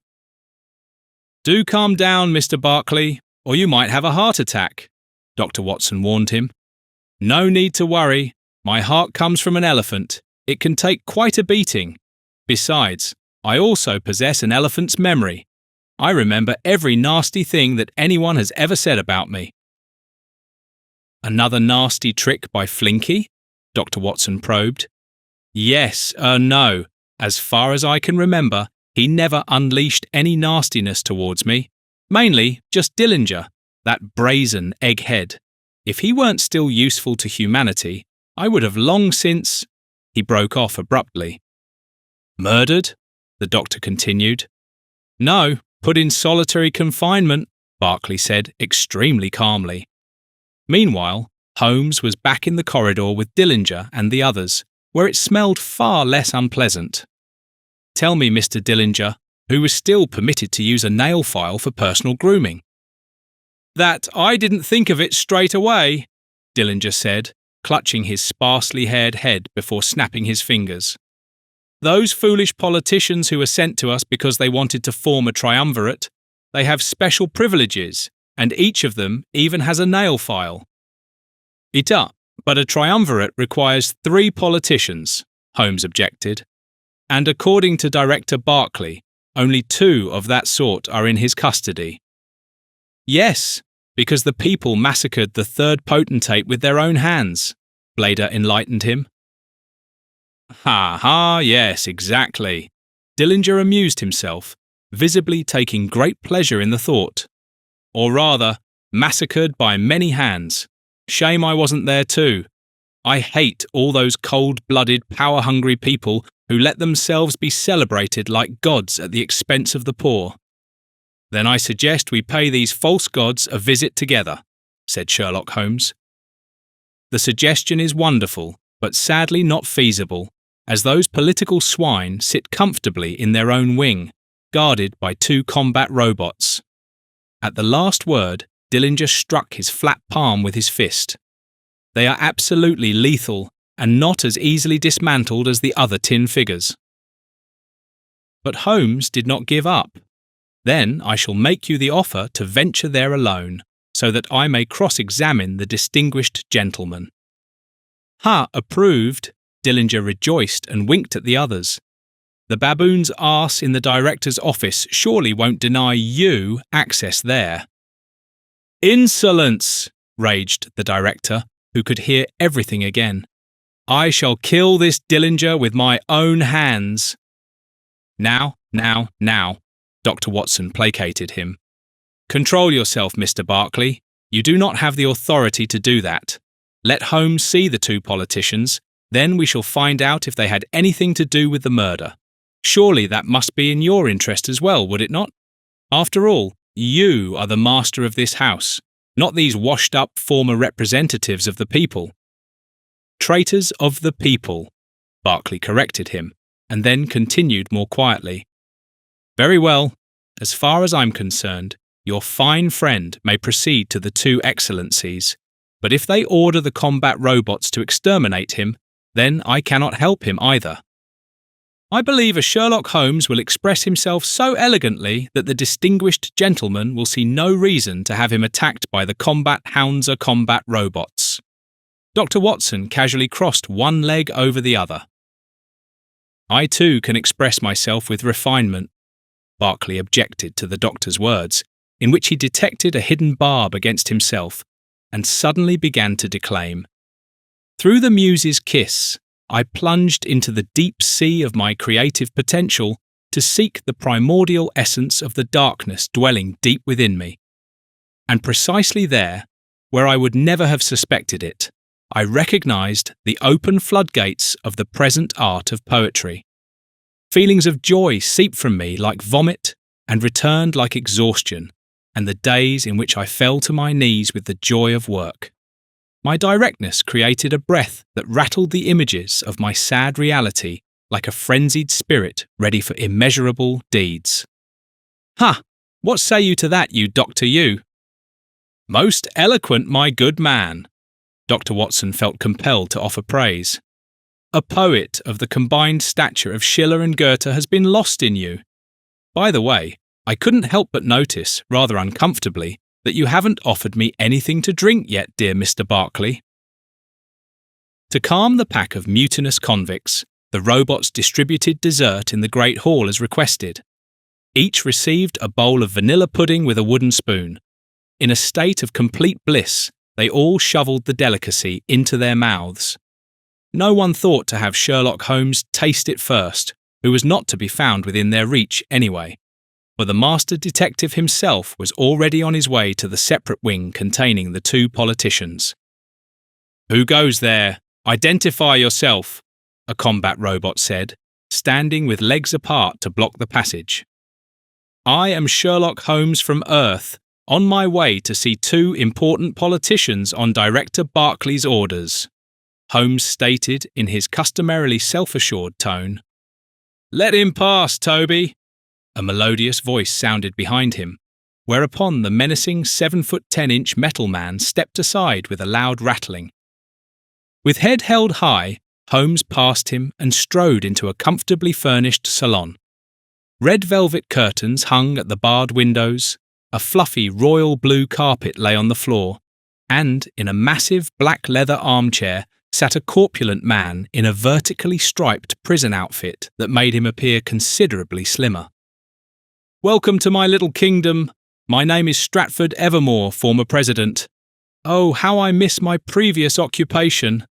"Do calm down, Mr. Barclay, or you might have a heart attack," Dr. Watson warned him. "No need to worry. My heart comes from an elephant. It can take quite a beating. Besides, I also possess an elephant's memory. I remember every nasty thing that anyone has ever said about me." "Another nasty trick by Flinky?" Dr. Watson probed. "Yes, no. As far as I can remember, he never unleashed any nastiness towards me. Mainly just Dillinger, that brazen egghead. If he weren't still useful to humanity, I would have long since—" He broke off abruptly. "Murdered?" the doctor continued. "No, put in solitary confinement," Barclay said extremely calmly. Meanwhile, Holmes was back in the corridor with Dillinger and the others, where it smelled far less unpleasant. "Tell me, Mr. Dillinger, who was still permitted to use a nail file for personal grooming?" "That I didn't think of it straight away," Dillinger said, clutching his sparsely haired head before snapping his fingers. "Those foolish politicians who were sent to us because they wanted to form a triumvirate, they have special privileges, and each of them even has a nail file." But a triumvirate requires 3 politicians," Holmes objected. "And according to Director Barclay, only 2 of that sort are in his custody." "Yes, because the people massacred the 3rd potentate with their own hands," Blader enlightened him. "Ha, yes, exactly." Dillinger amused himself, visibly taking great pleasure in the thought. "Or rather, massacred by many hands. Shame I wasn't there too. I hate all those cold-blooded, power-hungry people who let themselves be celebrated like gods at the expense of the poor." "Then I suggest we pay these false gods a visit together," said Sherlock Holmes. "The suggestion is wonderful, but sadly not feasible, as those political swine sit comfortably in their own wing, guarded by 2 combat robots." At the last word, Dillinger struck his flat palm with his fist. "They are absolutely lethal and not as easily dismantled as the other tin figures." But Holmes did not give up. "Then I shall make you the offer to venture there alone, so that I may cross-examine the distinguished gentleman." "Ha, approved!" Dillinger rejoiced and winked at the others. "The baboon's arse in the director's office surely won't deny you access there." "Insolence!" raged the director, who could hear everything again. "I shall kill this Dillinger with my own hands." Now, Dr. Watson placated him. "Control yourself, Mr. Barclay. You do not have the authority to do that. Let Holmes see the 2 politicians, then we shall find out if they had anything to do with the murder. Surely that must be in your interest as well, would it not? After all, you are the master of this house, not these washed-up former representatives of the people." "Traitors of the people," Barclay corrected him, and then continued more quietly. "Very well. As far as I'm concerned, your fine friend may proceed to the 2 excellencies, but if they order the combat robots to exterminate him, then I cannot help him either. I believe a Sherlock Holmes will express himself so elegantly that the distinguished gentleman will see no reason to have him attacked by the combat Houndser combat robots." Dr. Watson casually crossed one leg over the other. "I too can express myself with refinement," Barclay objected to the doctor's words, in which he detected a hidden barb against himself, and suddenly began to declaim. "Through the muse's kiss, I plunged into the deep sea of my creative potential to seek the primordial essence of the darkness dwelling deep within me. And precisely there, where I would never have suspected it, I recognized the open floodgates of the present art of poetry. Feelings of joy seeped from me like vomit and returned like exhaustion, and the days in which I fell to my knees with the joy of work. My directness created a breath that rattled the images of my sad reality like a frenzied spirit ready for immeasurable deeds. "Ha! What say you to that, you Dr. You?" "Most eloquent, my good man." Dr. Watson felt compelled to offer praise. "A poet of the combined stature of Schiller and Goethe has been lost in you. By the way, I couldn't help but notice, rather uncomfortably, that you haven't offered me anything to drink yet, dear Mr. Barclay." To calm the pack of mutinous convicts, the robots distributed dessert in the Great Hall as requested. Each received a bowl of vanilla pudding with a wooden spoon. In a state of complete bliss, they all shoveled the delicacy into their mouths. No one thought to have Sherlock Holmes taste it first, who was not to be found within their reach anyway, for the master detective himself was already on his way to the separate wing containing the two politicians. "Who goes there? Identify yourself," a combat robot said, standing with legs apart to block the passage. "I am Sherlock Holmes from Earth, on my way to see two important politicians on Director Barclay's orders," Holmes stated in his customarily self-assured tone. "Let him pass, Toby," a melodious voice sounded behind him, whereupon the menacing 7'10" metal man stepped aside with a loud rattling. With head held high, Holmes passed him and strode into a comfortably furnished salon. Red velvet curtains hung at the barred windows, a fluffy royal blue carpet lay on the floor, and in a massive black leather armchair sat a corpulent man in a vertically striped prison outfit that made him appear considerably slimmer. "Welcome to my little kingdom. My name is Stratford Evermore, former president. Oh, how I miss my previous occupation."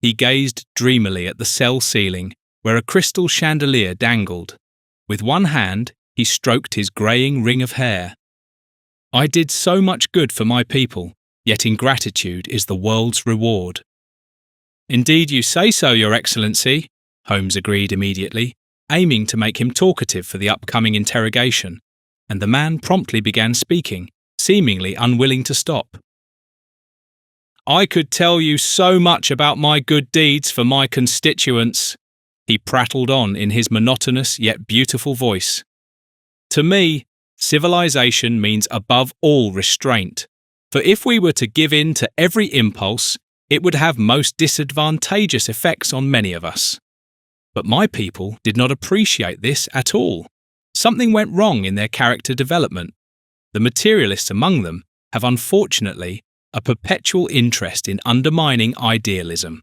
He gazed dreamily at the cell ceiling, where a crystal chandelier dangled. With one hand, he stroked his greying ring of hair. "I did so much good for my people, yet ingratitude is the world's reward." "Indeed you say so, Your Excellency," Holmes agreed immediately, aiming to make him talkative for the upcoming interrogation, and the man promptly began speaking, seemingly unwilling to stop. "I could tell you so much about my good deeds for my constituents," he prattled on in his monotonous yet beautiful voice. "To me, civilization means above all restraint, for if we were to give in to every impulse, it would have most disadvantageous effects on many of us. But my people did not appreciate this at all. Something went wrong in their character development. The materialists among them have unfortunately a perpetual interest in undermining idealism.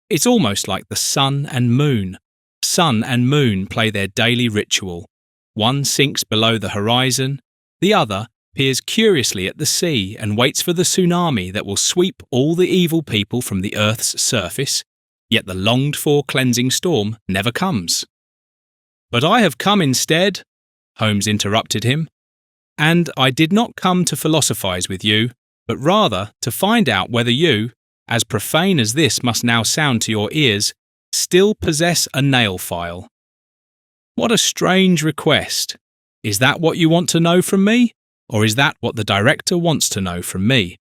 It's almost like the sun and moon. Sun and moon play their daily ritual. One sinks below the horizon, the other peers curiously at the sea and waits for the tsunami that will sweep all the evil people from the Earth's surface, yet the longed-for cleansing storm never comes. "But I have come instead," Holmes interrupted him, "and I did not come to philosophize with you, but rather to find out whether you, as profane as this must now sound to your ears, still possess a nail file." "What a strange request. Is that what you want to know from me, or is that what the director wants to know from me?"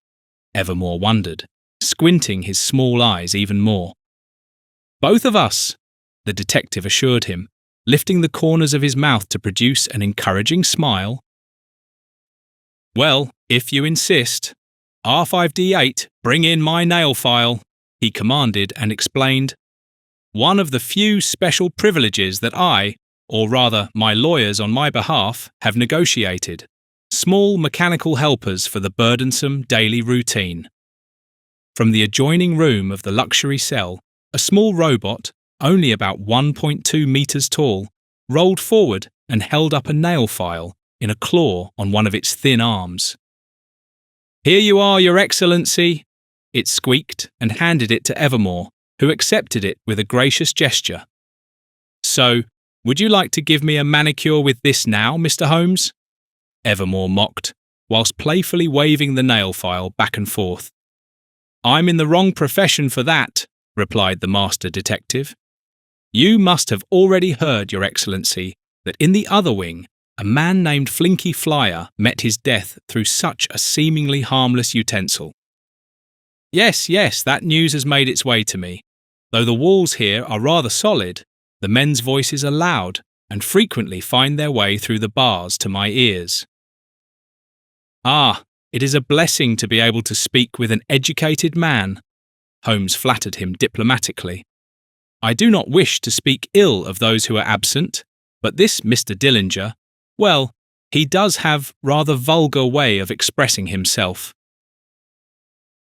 Evermore wondered, squinting his small eyes even more. "Both of us," the detective assured him, lifting the corners of his mouth to produce an encouraging smile. "Well, if you insist. R5D8, bring in my nail file," he commanded and explained. "One of the few special privileges that I, or rather my lawyers on my behalf, have negotiated. Small mechanical helpers for the burdensome daily routine." From the adjoining room of the luxury cell, a small robot, only about 1.2 meters tall, rolled forward and held up a nail file in a claw on one of its thin arms. "Here you are, Your Excellency," it squeaked and handed it to Evermore, who accepted it with a gracious gesture. "So, would you like to give me a manicure with this now, Mr. Holmes?" Evermore mocked, whilst playfully waving the nail file back and forth. "I'm in the wrong profession for that," replied the master detective. "You must have already heard, Your Excellency, that in the other wing, a man named Flinky Flyer met his death through such a seemingly harmless utensil." Yes, that news has made its way to me. Though the walls here are rather solid, the men's voices are loud and frequently find their way through the bars to my ears. Ah, it is a blessing to be able to speak with an educated man, Holmes flattered him diplomatically. I do not wish to speak ill of those who are absent, but this Mr. Dillinger, well, he does have rather vulgar way of expressing himself.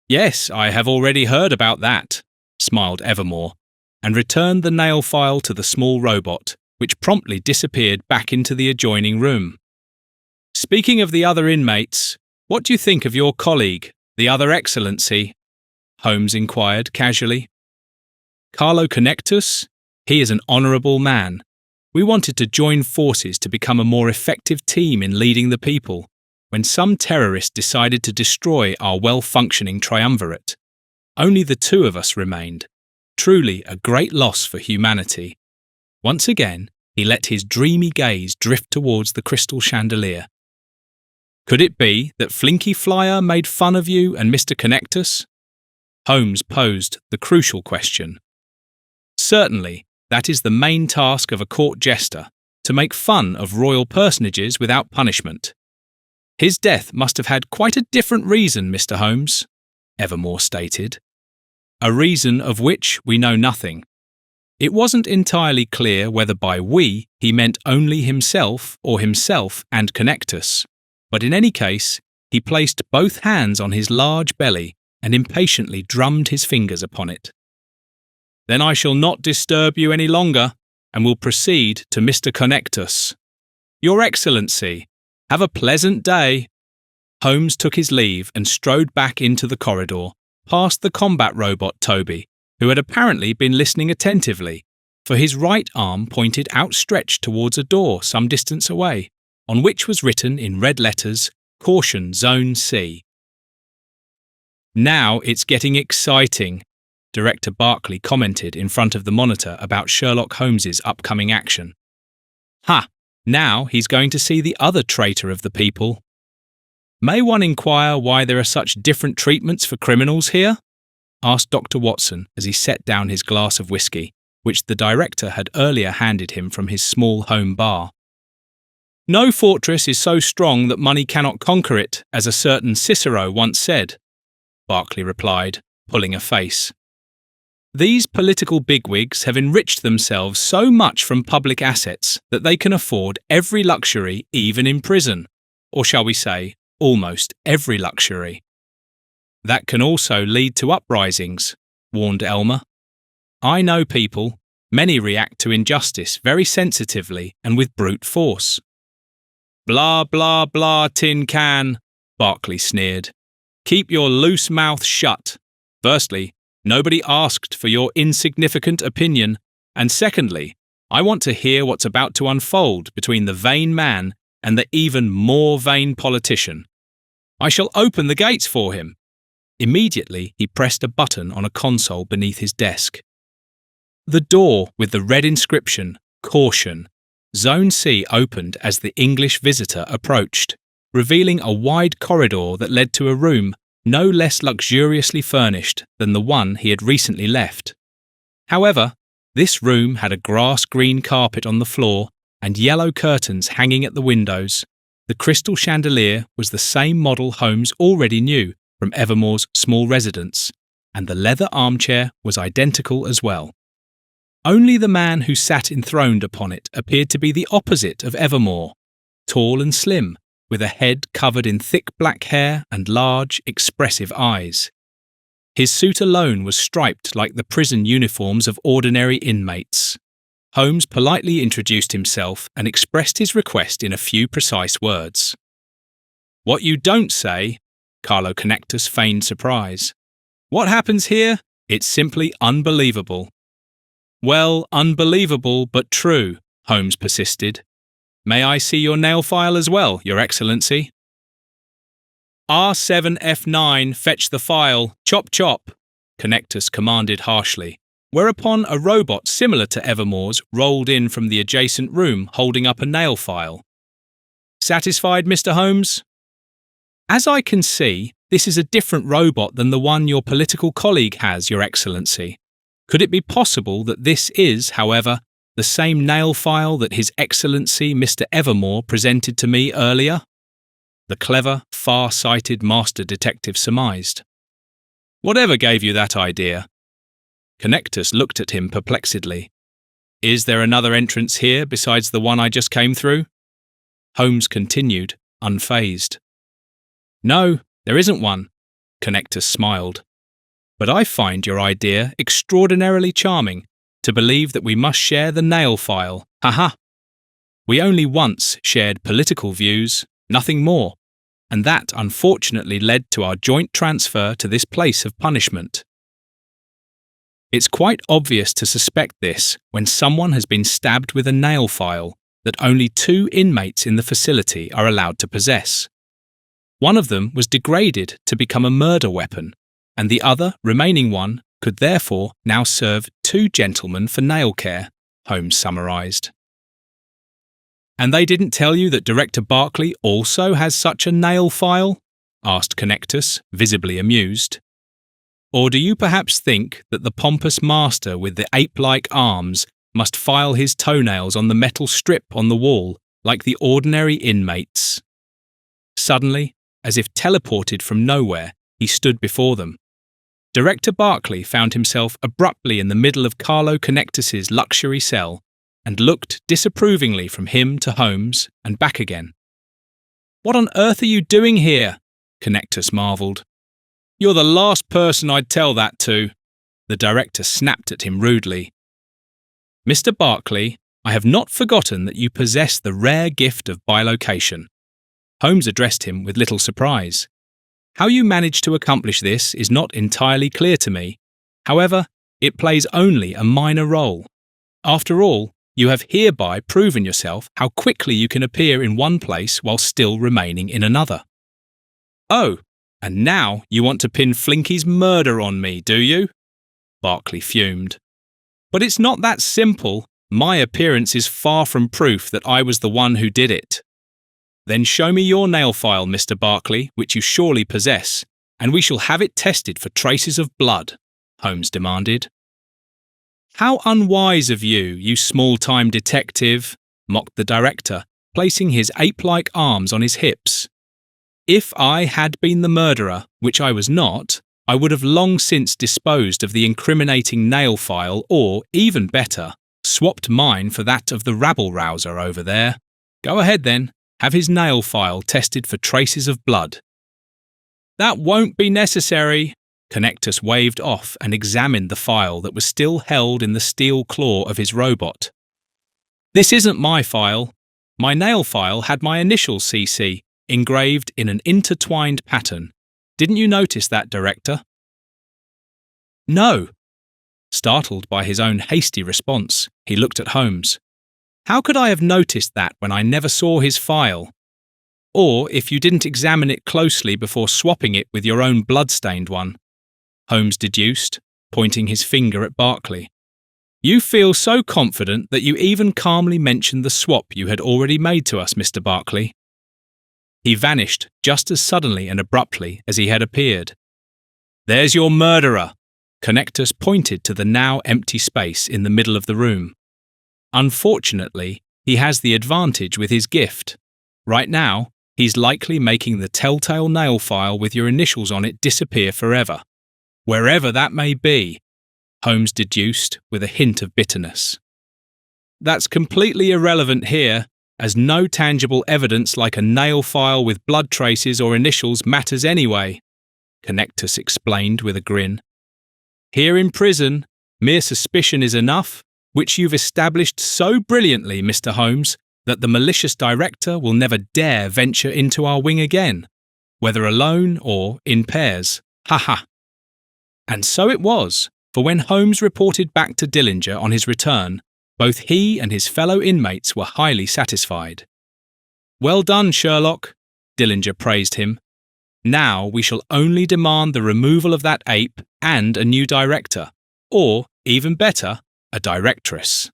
Yes, I have already heard about that, smiled Evermore, and returned the nail file to the small robot, which promptly disappeared back into the adjoining room. Speaking of the other inmates, what do you think of your colleague, the other Excellency? Holmes inquired casually. Carlo Connectus? He is an honourable man. We wanted to join forces to become a more effective team in leading the people, when some terrorist decided to destroy our well-functioning triumvirate. Only the two of us remained. Truly a great loss for humanity. Once again, he let his dreamy gaze drift towards the crystal chandelier. Could it be that Flinky Flyer made fun of you and Mr. Connectus? Holmes posed the crucial question. Certainly, that is the main task of a court jester, to make fun of royal personages without punishment. His death must have had quite a different reason, Mr. Holmes, Evermore stated. A reason of which we know nothing. It wasn't entirely clear whether by we he meant only himself or himself and Connectus, but in any case, he placed both hands on his large belly and impatiently drummed his fingers upon it. Then I shall not disturb you any longer, and will proceed to Mr. Connectus. Your Excellency, have a pleasant day. Holmes took his leave and strode back into the corridor, past the combat robot Toby, who had apparently been listening attentively, for his right arm pointed outstretched towards a door some distance away, on which was written in red letters, Caution Zone C. Now it's getting exciting, Director Barclay commented in front of the monitor about Sherlock Holmes's upcoming action. Ha! Now he's going to see the other traitor of the people. May one inquire why there are such different treatments for criminals here? Asked Dr. Watson as he set down his glass of whisky, which the director had earlier handed him from his small home bar. No fortress is so strong that money cannot conquer it, as a certain Cicero once said, Barclay replied, pulling a face. These political bigwigs have enriched themselves so much from public assets that they can afford every luxury even in prison, or shall we say, almost every luxury. That can also lead to uprisings, warned Elmer. I know people, many react to injustice very sensitively and with brute force. Blah, blah, blah, tin can, Barclay sneered. Keep your loose mouth shut. Firstly, nobody asked for your insignificant opinion, and secondly, I want to hear what's about to unfold between the vain man and the even more vain politician. I shall open the gates for him. Immediately, he pressed a button on a console beneath his desk. The door with the red inscription, Caution, Zone C opened as the English visitor approached, revealing a wide corridor that led to a room no less luxuriously furnished than the one he had recently left. However, this room had a grass-green carpet on the floor and yellow curtains hanging at the windows. The crystal chandelier was the same model Holmes already knew from Evermore's small residence, and the leather armchair was identical as well. Only the man who sat enthroned upon it appeared to be the opposite of Evermore, tall and slim, with a head covered in thick black hair and large, expressive eyes. His suit alone was striped like the prison uniforms of ordinary inmates. Holmes politely introduced himself and expressed his request in a few precise words. What you don't say, Carlo Connectus feigned surprise. What happens here? It's simply unbelievable. Well, unbelievable but true, Holmes persisted. May I see your nail file as well, Your Excellency? R7F9, fetch the file, chop chop, Connectus commanded harshly, whereupon a robot similar to Evermore's rolled in from the adjacent room holding up a nail file. Satisfied, Mr. Holmes? As I can see, This is a different robot than the one your political colleague has, Your Excellency. Could it be possible that this is, however, the same nail file that His Excellency Mr. Evermore presented to me earlier? The clever, far-sighted master detective surmised. Whatever gave you that idea? Connectus looked at him perplexedly. Is there another entrance here besides the one I just came through? Holmes continued, unfazed. No, there isn't one, Connectus smiled. But I find your idea extraordinarily charming, to believe that we must share the nail file. Ha! We only once shared political views, nothing more, and that unfortunately led to our joint transfer to this place of punishment. It's quite obvious to suspect this when someone has been stabbed with a nail file that only 2 inmates in the facility are allowed to possess. One of them was degraded to become a murder weapon, and the other, remaining one, could therefore now serve 2 gentlemen for nail care, Holmes summarised. And they didn't tell you that Director Barclay also has such a nail file? Asked Connectus, visibly amused. Or do you perhaps think that the pompous master with the ape-like arms must file his toenails on the metal strip on the wall like the ordinary inmates? Suddenly, as if teleported from nowhere, he stood before them. Director Barclay found himself abruptly in the middle of Carlo Connectus's luxury cell and looked disapprovingly from him to Holmes and back again. What on earth are you doing here? Connectus marvelled. You're the last person I'd tell that to. The director snapped at him rudely. Mr. Barclay, I have not forgotten that you possess the rare gift of bilocation. Holmes addressed him with little surprise. How you managed to accomplish this is not entirely clear to me. However, it plays only a minor role. After all, you have hereby proven yourself how quickly you can appear in one place while still remaining in another. Oh, and now you want to pin Flinky's murder on me, do you? Barclay fumed. But it's not that simple. My appearance is far from proof that I was the one who did it. Then show me your nail file, Mr. Barclay, which you surely possess, and we shall have it tested for traces of blood, Holmes demanded. How unwise of you, you small-time detective, mocked the director, placing his ape-like arms on his hips. If I had been the murderer, which I was not, I would have long since disposed of the incriminating nail file or, even better, swapped mine for that of the rabble-rouser over there. Go ahead then. Have his nail file tested for traces of blood. That won't be necessary. Connectus waved off and examined the file that was still held in the steel claw of his robot. This isn't my file. My nail file had my initials CC engraved in an intertwined pattern. Didn't you notice that, Director? No. Startled by his own hasty response, he looked at Holmes. How could I have noticed that when I never saw his file? Or if you didn't examine it closely before swapping it with your own blood-stained one? Holmes deduced, pointing his finger at Barclay. You feel so confident that you even calmly mentioned the swap you had already made to us, Mr. Barclay. He vanished just as suddenly and abruptly as he had appeared. There's your murderer! Connectus pointed to the now empty space in the middle of the room. Unfortunately, he has the advantage with his gift. Right now, he's likely making the telltale nail file with your initials on it disappear forever. Wherever that may be, Holmes deduced with a hint of bitterness. That's completely irrelevant here, as no tangible evidence like a nail file with blood traces or initials matters anyway, Connectus explained with a grin. Here in prison, mere suspicion is enough, which you've established so brilliantly, Mr. Holmes, that the malicious director will never dare venture into our wing again, whether alone or in pairs. Ha ha! And so it was, for when Holmes reported back to Dillinger on his return, both he and his fellow inmates were highly satisfied. Well done, Sherlock, Dillinger praised him. Now we shall only demand the removal of that ape and a new director, or, even better, a directress.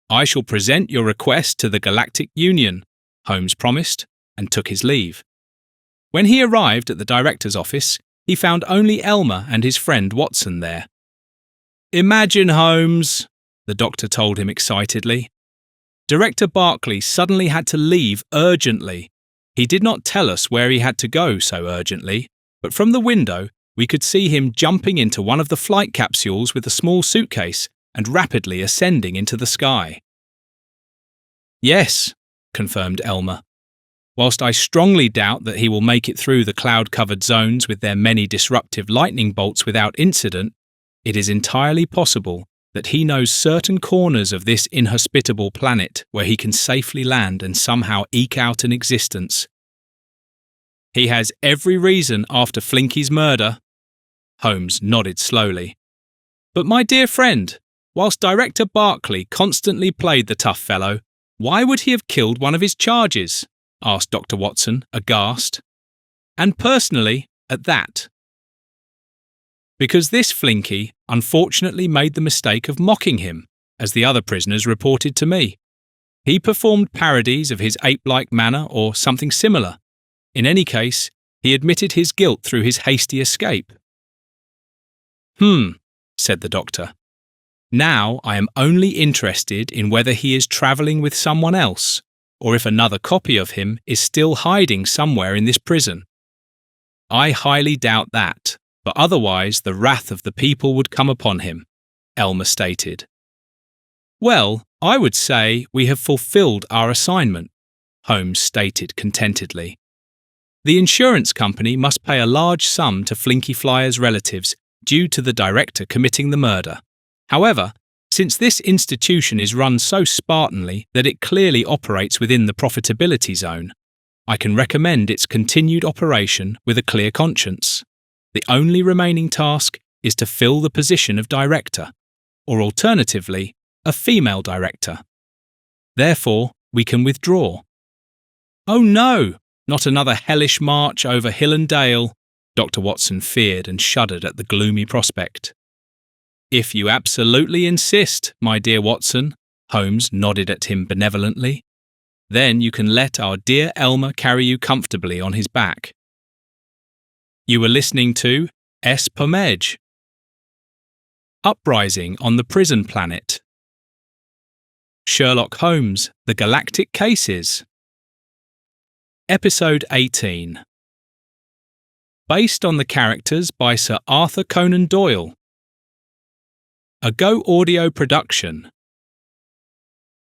I shall present your request to the Galactic Union, Holmes promised, and took his leave. When he arrived at the director's office, he found only Elmer and his friend Watson there. "Imagine, Holmes," the doctor told him excitedly. Director Barclay suddenly had to leave urgently. He did not tell us where he had to go so urgently, but from the window we could see him jumping into one of the flight capsules with a small suitcase and rapidly ascending into the sky. "Yes," confirmed Elmer. "Whilst I strongly doubt that he will make it through the cloud-covered zones with their many disruptive lightning bolts without incident, it is entirely possible that he knows certain corners of this inhospitable planet where he can safely land and somehow eke out an existence. He has every reason after Flinky's murder." Holmes nodded slowly. "But my dear friend, whilst Director Barclay constantly played the tough fellow, why would he have killed one of his charges?" asked Dr. Watson, aghast. "And personally, at that." "Because this Flinky unfortunately made the mistake of mocking him, as the other prisoners reported to me. He performed parodies of his ape-like manner or something similar. In any case, he admitted his guilt through his hasty escape." Said the doctor. "Now I am only interested in whether he is travelling with someone else, or if another copy of him is still hiding somewhere in this prison. I highly doubt that, but otherwise the wrath of the people would come upon him," Elmer stated. "Well, I would say we have fulfilled our assignment," Holmes stated contentedly. "The insurance company must pay a large sum to Flinky Flyer's relatives due to the director committing the murder. However, since this institution is run so Spartanly that it clearly operates within the profitability zone, I can recommend its continued operation with a clear conscience. The only remaining task is to fill the position of director, or alternatively, a female director. Therefore, we can withdraw." "Oh no, not another hellish march over hill and dale," Dr. Watson feared and shuddered at the gloomy prospect. "If you absolutely insist, my dear Watson," Holmes nodded at him benevolently, "then you can let our dear Elmer carry you comfortably on his back." You were listening to S. Pomej. Uprising on the Prison Planet. Sherlock Holmes, The Galactic Cases. Episode 18. Based on the characters by Sir Arthur Conan Doyle. A goaudio production.